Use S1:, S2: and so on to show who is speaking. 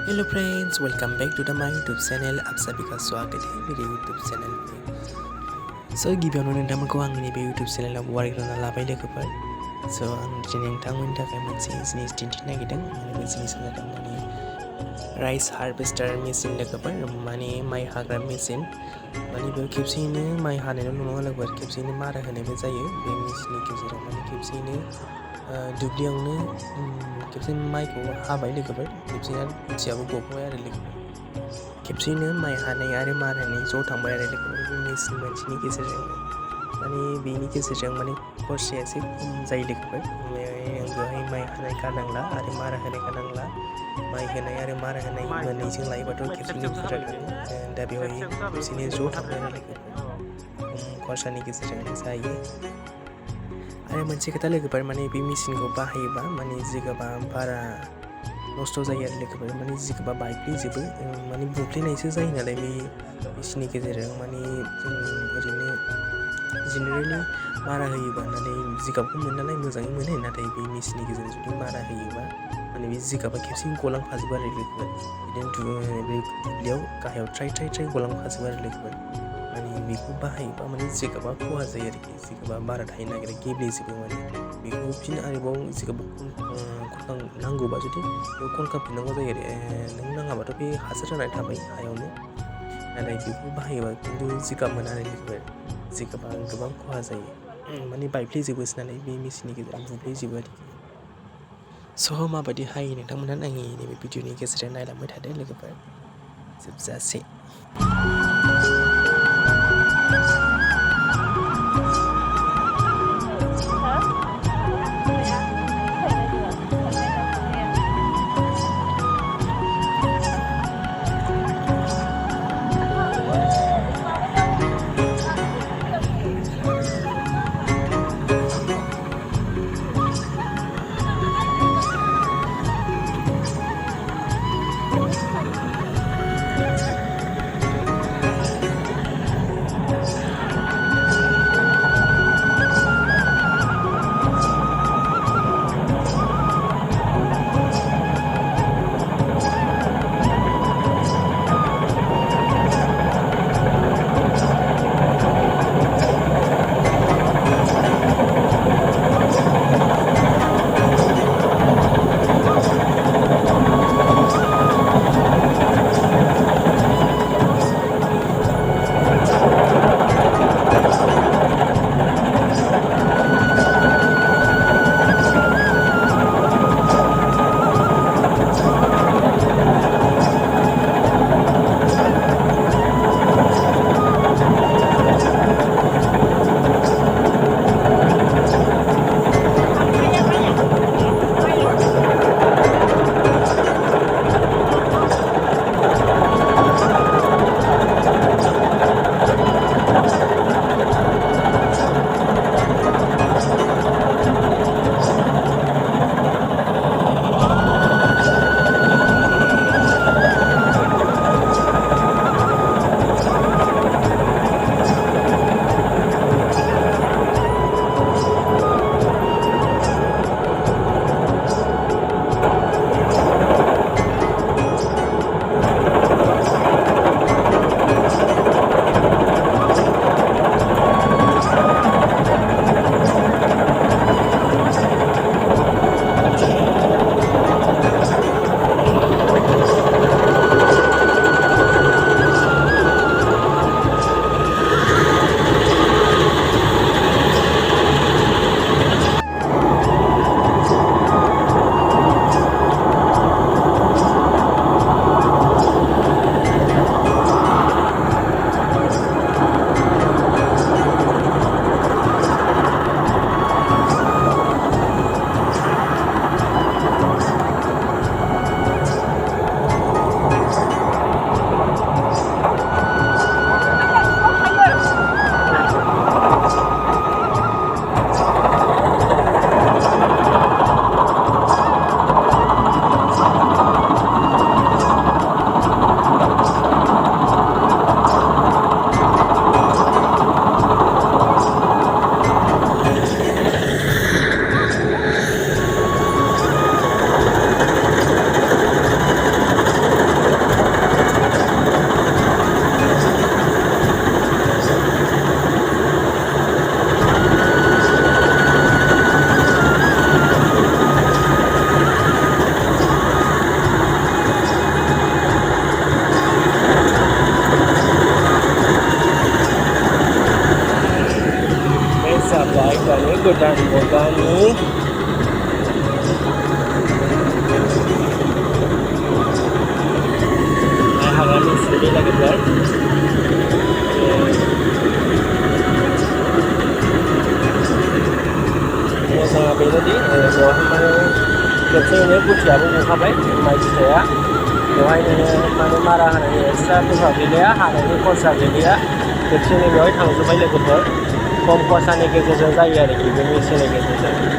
S1: Hello friends, welcome back to the my YouTube channel. आप सभी का स्वागत है मेरे यूट्यूब चैनल में। गिबियावनो नोंथांमोनखौ आंनि नैबे यूट्यूब चैनलाव बरायग्रोना लाबाय लोगोफोर। आं दिनै नोंथांमोननि थाखाय मोनसे जिनिस दिन्थिनो नागिरदों। बे जिनिसा जादों राइस हारभेस्टार मेसिन लोगोफोर, माइ हाग्रा मेसिन। बेयाव खेबसेयैनो माइ हानायल' नङा लोगोफोर, खेबसेयैनो मारा होनायबो जायो। बे मेसिननि गेजेराव खेबसेयैनो दुब्लियावनो खेबसे माइखौ हाबाय लोगोफोर, खेबसेनो खोथियाबो गबाय आरो लोगोफोर। खेबसेयैनो माइ हानाय आरो मारा होनाय ज' थांबाय आरो लोगोफोर बे मेसिन मोनसेनि गेजेरजोंनो। बेनि गेजेरजों खरसाया एसे खम जायो लोगोफोर। बेवहाय माइ हानाय गारनांला आरो मारा होनाय गारनांला। माइ होनाय आरो मारा होनाय मोननैजों लायोबाथ' खेबसेनो बुरजा थाङो। दा बेवहाय खेबसेनो ज' थांबाय आरो लोगोफोर, खम खरसानि गेजेरजोंनो जायो। आरो मोनसे खोथा लोगोफोर, बे मेसिनखौ बाहायोबा जिगाबा बारा नस्थ' जायो आरो लोगोफोर। जिगाबा बायफ्लेजोबो, बुफ्लेनायसो जायो नालाय बे मेसिननि गेजेरजों। जों ओरैनो जेनेरेलि मारा होयोबा जिगाबखौ मोनो नालाय मोजाङै मोनो, नाथाय बे मेसिननि गेजेरजों जुदि मारा होयोबा बे जिगाबा खेबसेनो गलांफाजोबो आरो लोगोफोर। बिदिनो बे दुब्लियाव गाहायाव थ्राय गलांफाजोबो आरो लोगोफोर। बेखौ बाहायोबा जिगाबा खहा जायो आरोखि, जिगाबा बारा थाहैनो नागिरा, गेब्लेजोबो। बेखौ फिन आरोबाव जिगाबखौ नांगौबा जुदि बेयाव खनखांफिननांगौ जायो आरो। नों नाङाबाथ' बे हासार जानानै थाबाय हायावनो, नाथाय बेखौ बाहायोबा खिन्थु जिगाब मोना आरो लोगोफोर। जिगाबा गोबां खहा जायो, बायफ्लेजोबोसो नालाय बे मेसिननि गेजेरजों बुफ्लेजोबो आरोखि। माबायदि हायो नोंथांमोना आंनि नैबे भिडिअनि गेजेरजों नायलांबाय थादो लोगोफोर जोबजासे।
S2: दे लोगोफोर मोजाङा बेनोदि बेवहाय माने खेबसेयैनो गुथियाबो गखाबाय माइ फिथाइया बेवहाय नोङो माने मारा होनायनि एक्सट्रा खरसा गैलिया हानायनि खरसा गैलिया खेबसेयैनो बेवहाय थांजोब्बाय लोगोफोर खम खरसानि गेजेरजों जायो आरोखि बे मेचिननि गेजेरजों